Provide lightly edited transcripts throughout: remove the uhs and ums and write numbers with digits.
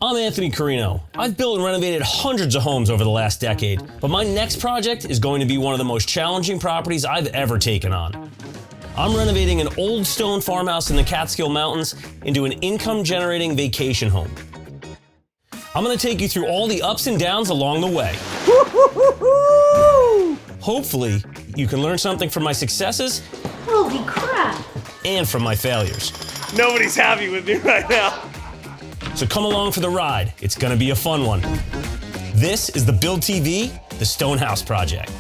I'm Anthony Carino. I've built and renovated hundreds of homes over the last decade, but my next project is going to be one of the most challenging properties I've ever taken on. I'm renovating an old stone farmhouse in the Catskill Mountains into an income-generating vacation home. I'm going to take you through all the ups and downs along the way. Hopefully, you can learn something from my successes. Holy crap! And from my failures. Nobody's happy with me right now. So come along for the ride. It's going to be a fun one. This is the Build TV, the Stone House Project.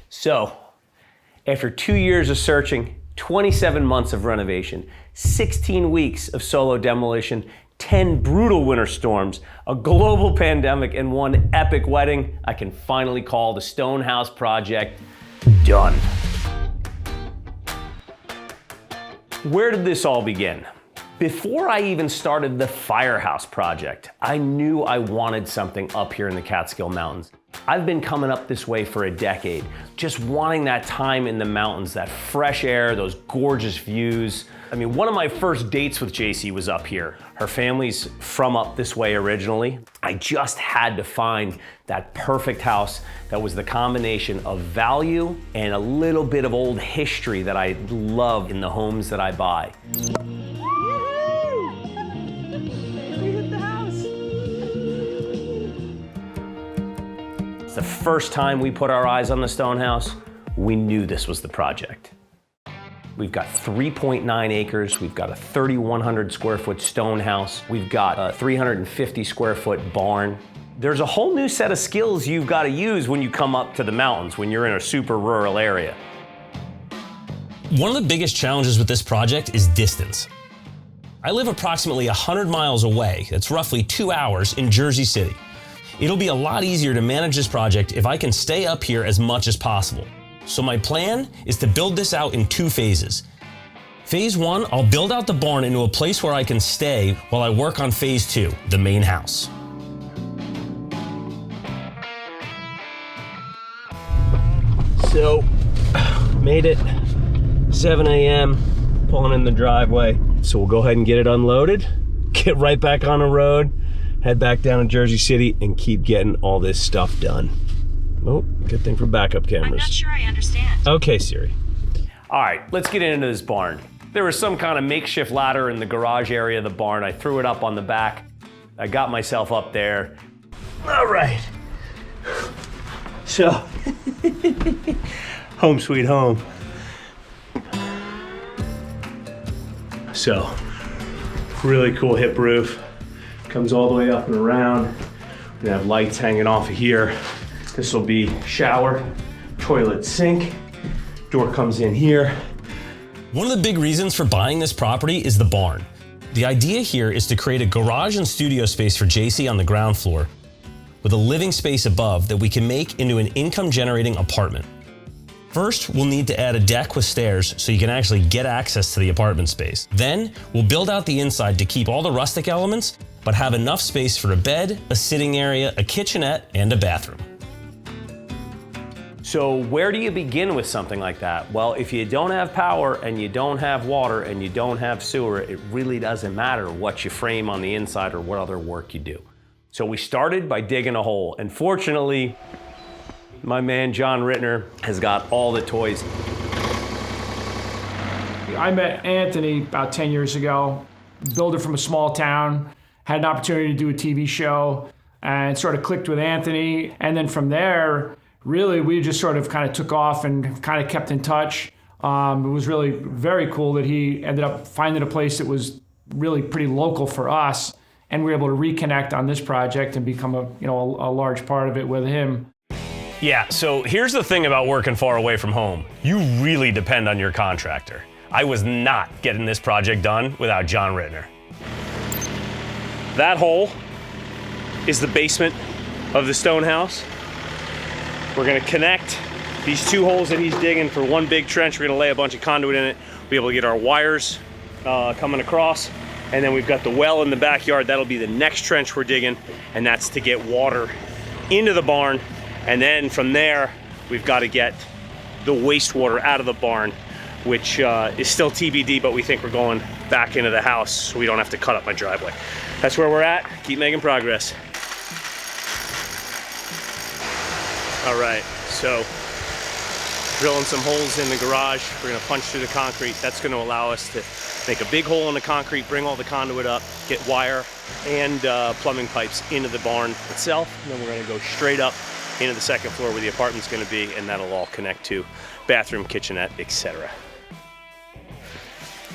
So, after 2 years of searching, 27 months of renovation, 16 weeks of solo demolition, 10 brutal winter storms, a global pandemic, and one epic wedding, I can finally call the Stone House Project done. Where did this all begin? Before I even started the Firehouse Project, I knew I wanted something up here in the Catskill Mountains. I've been coming up this way for a decade, just wanting that time in the mountains, that fresh air, those gorgeous views. I mean, one of my first dates with JC was up here. Her family's from up this way originally. I just had to find that perfect house that was the combination of value and a little bit of old history that I love in the homes that I buy. The first time we put our eyes on the Stone House, we knew this was the project. We've got 3.9 acres. We've got a 3,100 square foot stone house. We've got a 350 square foot barn. There's a whole new set of skills you've got to use when you come up to the mountains, when you're in a super rural area. One of the biggest challenges with this project is distance. I live approximately 100 miles away. That's roughly 2 hours in Jersey City. It'll be a lot easier to manage this project if I can stay up here as much as possible. So my plan is to build this out in 2 phases. Phase 1, I'll build out the barn into a place where I can stay while I work on Phase 2, the main house. So, made it 7 a.m., pulling in the driveway. So we'll go ahead and get it unloaded, get right back on the road, head back down to Jersey City and keep getting all this stuff done. Oh, good thing for backup cameras. I'm not sure I understand. Okay, Siri. All right, let's get into this barn. There was some kind of makeshift ladder in the garage area of the barn. I threw it up on the back. I got myself up there. All right. So, home sweet home. So, really cool hip roof. Comes all the way up and around. We're gonna have lights hanging off of here. This will be shower, toilet, sink. Door comes in here. One of the big reasons for buying this property is the barn. The idea here is to create a garage and studio space for JC on the ground floor with a living space above that we can make into an income-generating apartment. First, we'll need to add a deck with stairs so you can actually get access to the apartment space. Then, we'll build out the inside to keep all the rustic elements, but have enough space for a bed, a sitting area, a kitchenette, and a bathroom. So where do you begin with something like that? Well, if you don't have power and you don't have water and you don't have sewer, it really doesn't matter what you frame on the inside or what other work you do. So we started by digging a hole, and fortunately, my man John Rittner has got all the toys. I met Anthony about 10 years ago, builder from a small town, had an opportunity to do a TV show, and sort of clicked with Anthony. And then from there, really, we just sort of kind of took off and kind of kept in touch. It was really very cool that he ended up finding a place that was really pretty local for us, and we were able to reconnect on this project and become a large part of it with him. Yeah, so here's the thing about working far away from home. You really depend on your contractor. I was not getting this project done without John Rittner. That hole is the basement of the stone house. We're gonna connect these 2 holes that he's digging for one big trench. We're gonna lay a bunch of conduit in it, be able to get our wires coming across. And then we've got the well in the backyard. That'll be the next trench we're digging, and that's to get water into the barn. And then from there, we've got to get the wastewater out of the barn, which is still TBD, but we think we're going back into the house so we don't have to cut up my driveway. That's where we're at. Keep making progress. All right, so drilling some holes in the garage. We're gonna punch through the concrete. That's gonna allow us to make a big hole in the concrete, bring all the conduit up, get wire and plumbing pipes into the barn itself. And then we're gonna go straight up into the second floor where the apartment's gonna be, and that'll all connect to bathroom, kitchenette, etc.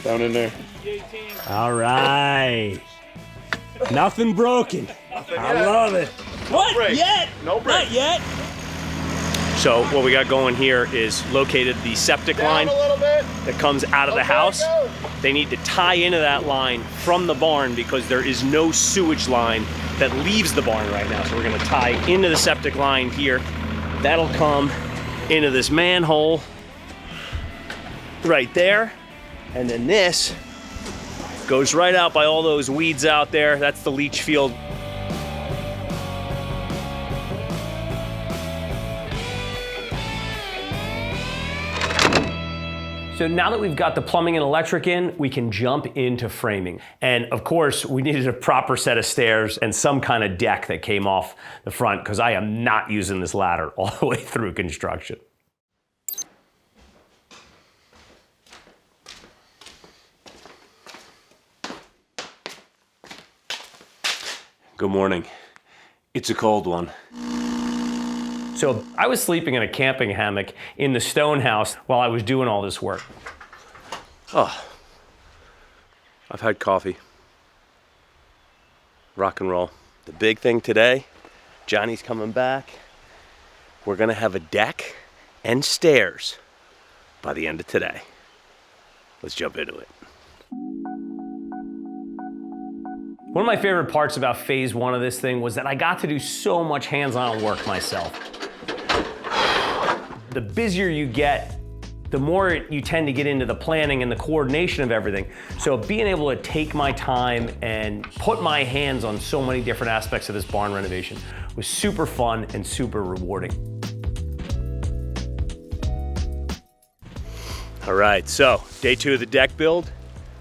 Down in there. All right. Nothing broken. I love it. What? break. Yet? No break. Not yet. So what we got going here is located the septic line Down a little bit. that comes out of the house. Go. They need to tie into that line from the barn because there is no sewage line that leaves the barn right now. So we're gonna tie into the septic line here. That'll come into this manhole right there. And then this goes right out by all those weeds out there. That's the leach field. So now that we've got the plumbing and electric in, we can jump into framing. And of course, we needed a proper set of stairs and some kind of deck that came off the front because I am not using this ladder all the way through construction. Good morning. It's a cold one. So I was sleeping in a camping hammock in the stone house while I was doing all this work. Oh, I've had coffee. Rock and roll. The big thing today, Johnny's coming back. We're gonna have a deck and stairs by the end of today. Let's jump into it. One of my favorite parts about phase one of this thing was that I got to do so much hands-on work myself. The busier you get, the more you tend to get into the planning and the coordination of everything. So being able to take my time and put my hands on so many different aspects of this barn renovation was super fun and super rewarding. All right, so day 2 of the deck build.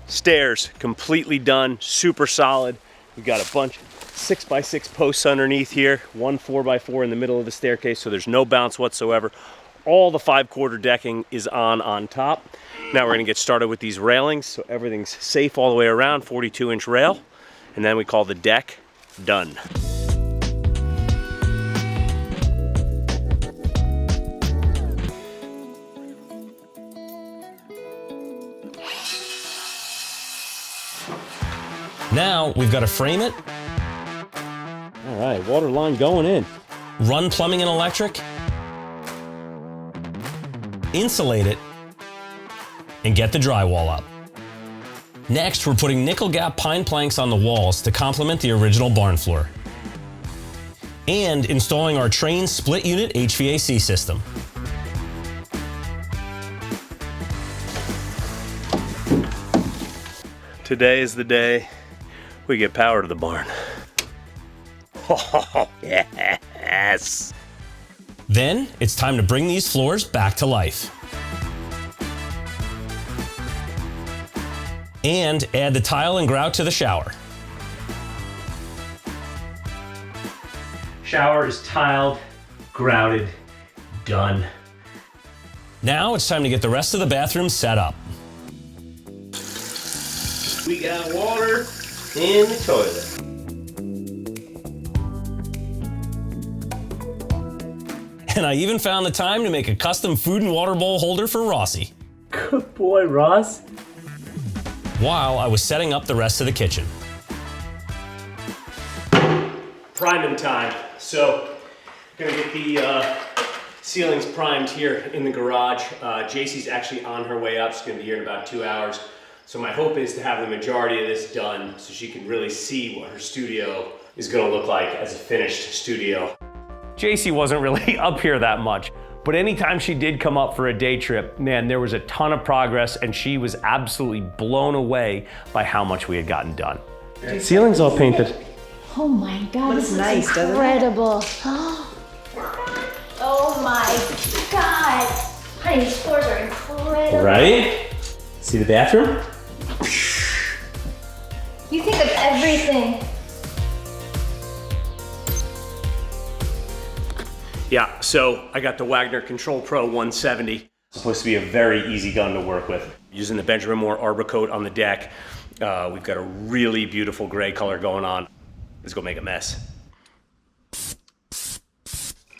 Stairs completely done, super solid. We've got a bunch of 6x6 posts underneath here, one 4x4 in the middle of the staircase, so there's no bounce whatsoever. All the 5/4 decking is on top. Now we're gonna get started with these railings, so everything's safe all the way around, 42-inch rail, and then we call the deck done. Now we've got to frame it, All right, water line going in. run plumbing and electric, insulate it, and get the drywall up. Next, we're putting nickel gap pine planks on the walls to complement the original barn floor. And installing our Train split unit HVAC system. Today is the day we get power to the barn. Oh, yes. Then, it's time to bring these floors back to life. And add the tile and grout to the shower. Shower is tiled, grouted, done. Now it's time to get the rest of the bathroom set up. We got water in the toilet. And I even found the time to make a custom food and water bowl holder for Rossi, Good boy, Ross. while I was setting up the rest of the kitchen. Priming time. So, gonna get the ceilings primed here in the garage. JC's actually on her way up. She's gonna be here in about 2 hours. So my hope is to have the majority of this done so she can really see what her studio is gonna look like as a finished studio. JC wasn't really up here that much, But anytime she did come up for a day trip, man, there was a ton of progress and she was absolutely blown away by how much we had gotten done. Ceiling's all painted. Oh my God, Looks this nice, is doesn't it? incredible. Oh my God. Honey, these floors are incredible. Right? See the bathroom? You think of everything. Yeah, so I got the Wagner Control Pro 170. Supposed to be a very easy gun to work with. Using the Benjamin Moore Arbor Coat on the deck. We've got a really beautiful gray color going on. Let's go make a mess.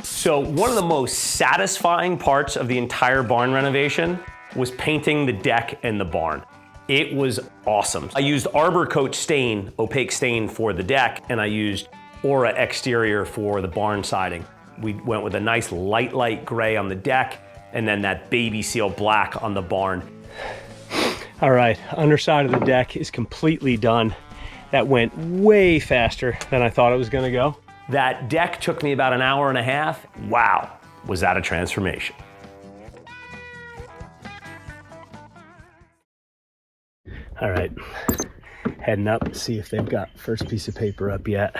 So one of the most satisfying parts of the entire barn renovation was painting the deck and the barn. It was awesome. I used Arbor Coat stain, opaque stain for the deck, and I used Aura exterior for the barn siding. We went with a nice light gray on the deck, and then that baby seal black on the barn. All right, underside of the deck is completely done. That went way faster than I thought it was gonna go. That deck took me about an hour and a half. Wow, was that a transformation. All right, heading up, see if they've got first piece of paper up yet.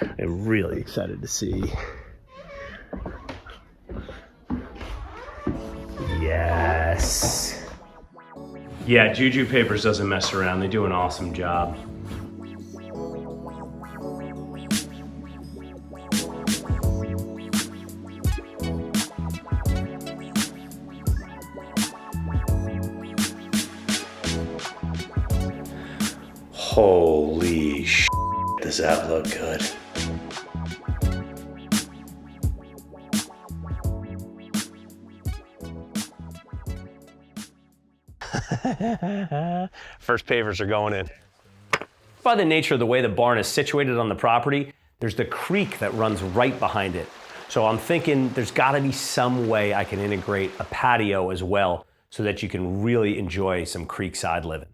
I'm really excited to see. Yes. Yeah, Juju Papers doesn't mess around. They do an awesome job. Holy sh**, does that look good. First pavers are going in. By the nature of the way the barn is situated on the property, there's the creek that runs right behind it. So I'm thinking there's gotta be some way I can integrate a patio as well so that you can really enjoy some creekside living.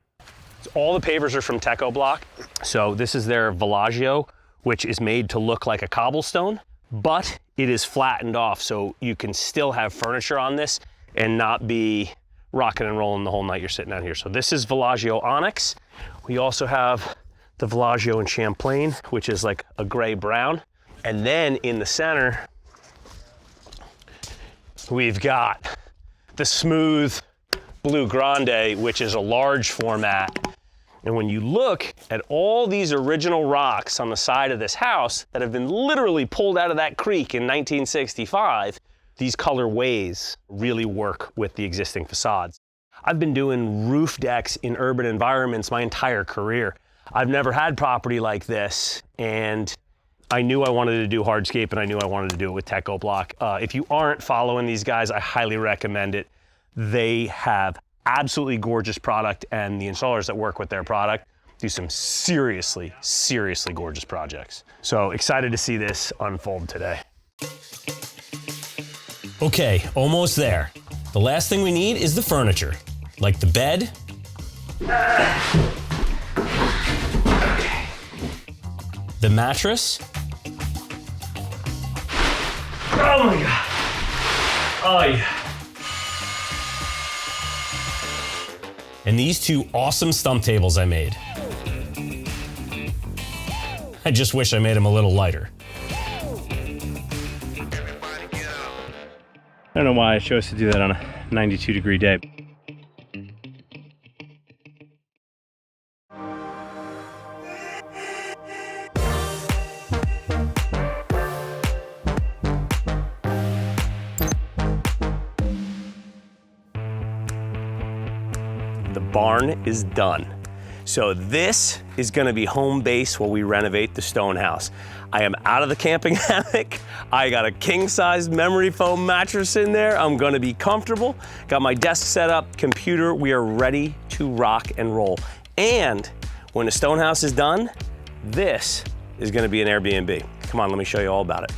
All the pavers are from Teco Block. So this is their Villaggio, which is made to look like a cobblestone, but it is flattened off so you can still have furniture on this and not be rocking and rolling the whole night you're sitting out here. So this is Villaggio Onyx. We also have the Villaggio in Champlain, which is like a gray brown. And then in the center, we've got the smooth Blue Grande, which is a large format. And when you look at all these original rocks on the side of this house that have been literally pulled out of that creek in 1965, these colorways really work with the existing facades. I've been doing roof decks in urban environments my entire career. I've never had property like this, and I knew I wanted to do hardscape, and I knew I wanted to do it with Teco Block. If you aren't following these guys, I highly recommend it. They have absolutely gorgeous product, and the installers that work with their product do some seriously gorgeous projects. So excited to see this unfold today. Okay, almost there. The last thing we need is the furniture, like the bed, the mattress, Oh my God. Oh yeah. and these two awesome stump tables I made. I just wish I made them a little lighter. I don't know why I chose to do that on a 92-degree day. The barn is done. So this is gonna be home base while we renovate the stone house. I am out of the camping hammock. I got a king-size memory foam mattress in there. I'm gonna be comfortable. Got my desk set up, computer. We are ready to rock and roll. And when the stone house is done, this is gonna be an Airbnb. Come on, let me show you all about it.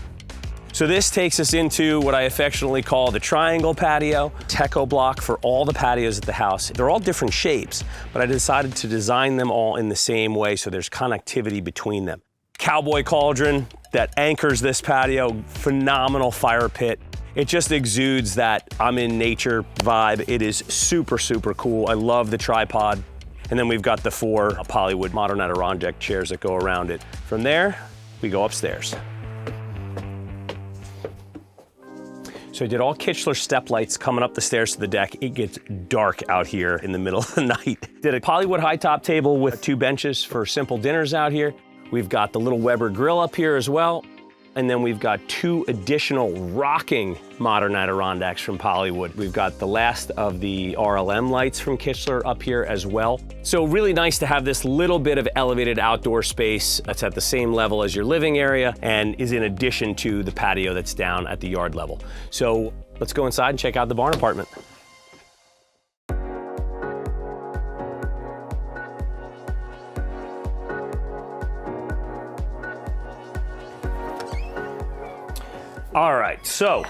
So this takes us into what I affectionately call the triangle patio. Teco Block for all the patios at the house. They're all different shapes, but I decided to design them all in the same way so there's connectivity between them. Cowboy cauldron that anchors this patio, phenomenal fire pit. It just exudes that I'm in nature vibe. It is super, super cool. I love the tripod. And then we've got the 4 Polywood modern Adirondack chairs that go around it. From there, we go upstairs. So I did all Kichler step lights coming up the stairs to the deck. It gets dark out here in the middle of the night. Did a Polywood high top table with 2 benches for simple dinners out here. We've got the little Weber grill up here as well. And then we've got 2 additional rocking modern Adirondacks from Polywood. We've got the last of the RLM lights from Kichler up here as well. So really nice to have this little bit of elevated outdoor space that's at the same level as your living area and is in addition to the patio that's down at the yard level. So let's go inside and check out the barn apartment. All right, so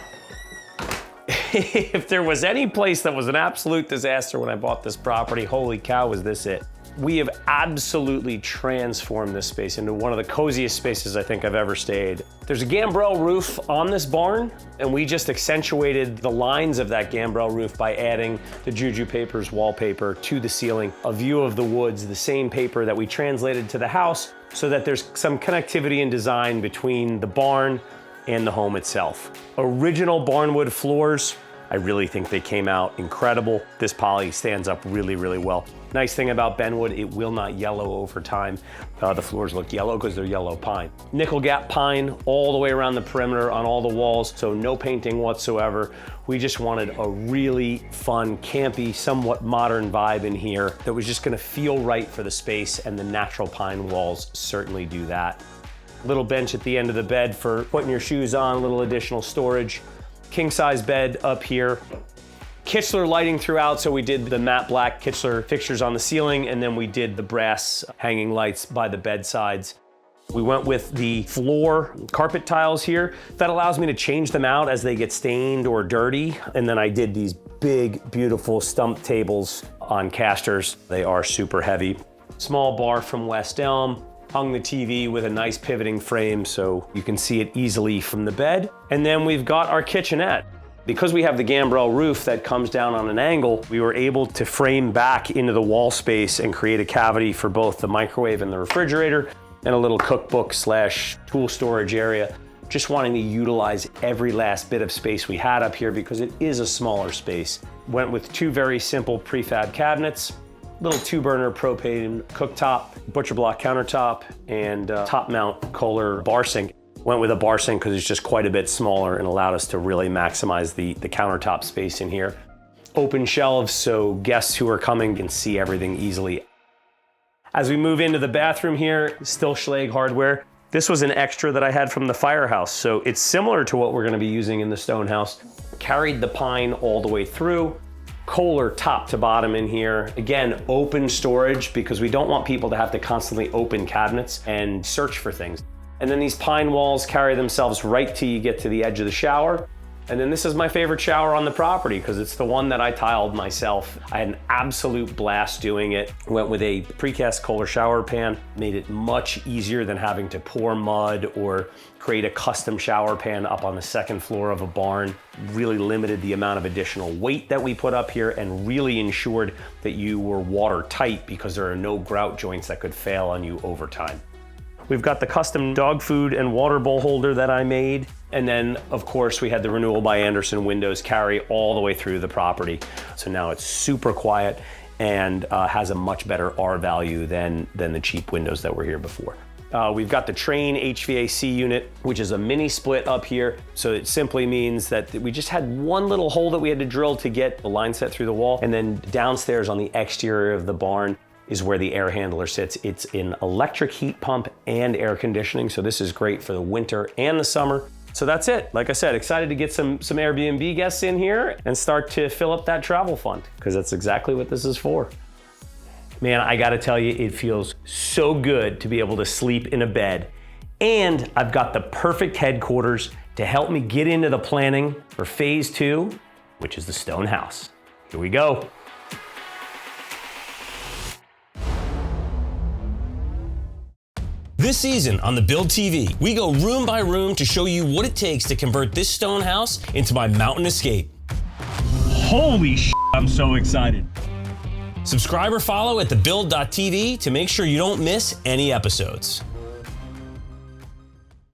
if there was any place that was an absolute disaster when I bought this property, holy cow, was this it. We have absolutely transformed this space into one of the coziest spaces I think I've ever stayed. There's a gambrel roof on this barn, and we just accentuated the lines of that gambrel roof by adding the Juju Papers wallpaper to the ceiling, a view of the woods, the same paper that we translated to the house, so that there's some connectivity and design between the barn and the home itself. Original barnwood floors, I really think they came out incredible. This poly stands up really, really well. Nice thing about Benwood, it will not yellow over time. The floors look yellow because they're yellow pine. Nickel gap pine all the way around the perimeter on all the walls, so no painting whatsoever. We just wanted a really fun, campy, somewhat modern vibe in here that was just gonna feel right for the space, and the natural pine walls certainly do that. Little bench at the end of the bed for putting your shoes on, little additional storage. King size bed up here. Kichler lighting throughout, so we did the matte black Kichler fixtures on the ceiling, and then we did the brass hanging lights by the bedsides. We went with the floor carpet tiles here. That allows me to change them out as they get stained or dirty. And then I did these big, beautiful stump tables on casters. They are super heavy. Small bar from West Elm. Hung the TV with a nice pivoting frame so you can see it easily from the bed. And then we've got our kitchenette. Because we have the gambrel roof that comes down on an angle, we were able to frame back into the wall space and create a cavity for both the microwave and the refrigerator, and a little cookbook / tool storage area. Just wanting to utilize every last bit of space we had up here because it is a smaller space. Went with 2 very simple prefab cabinets, little 2-burner propane cooktop, butcher block countertop, and top mount Kohler bar sink. Went with a bar sink because it's just quite a bit smaller and allowed us to really maximize the countertop space in here. Open shelves so guests who are coming can see everything easily. As we move into the bathroom here, still Schlage hardware. This was an extra that I had from the firehouse, so it's similar to what we're gonna be using in the stone house. Carried the pine all the way through. Kohler top to bottom in here. Again, open storage because we don't want people to have to constantly open cabinets and search for things. And then these pine walls carry themselves right till you get to the edge of the shower. And then this is my favorite shower on the property because it's the one that I tiled myself. I had an absolute blast doing it. Went with a precast Kohler shower pan, made it much easier than having to pour mud or create a custom shower pan up on the second floor of a barn. Really limited the amount of additional weight that we put up here and really ensured that you were watertight because there are no grout joints that could fail on you over time. We've got the custom dog food and water bowl holder that I made. And then, of course, we had the Renewal by Andersen windows carry all the way through the property. So now it's super quiet and has a much better R value than the cheap windows that were here before. We've got the Train HVAC unit, which is a mini split up here. So it simply means that we just had one little hole that we had to drill to get the line set through the wall. And then downstairs on the exterior of the barn is where the air handler sits. It's an electric heat pump and air conditioning. So this is great for the winter and the summer. So that's it. Like I said, excited to get some Airbnb guests in here and start to fill up that travel fund because that's exactly what this is for. Man, I gotta tell you, it feels so good to be able to sleep in a bed. And I've got the perfect headquarters to help me get into the planning for phase 2, which is the stone house. Here we go. This season on the Build TV, we go room by room to show you what it takes to convert this stone house into my mountain escape. Holy shit, I'm so excited. Subscribe or follow at thebuild.tv to make sure you don't miss any episodes.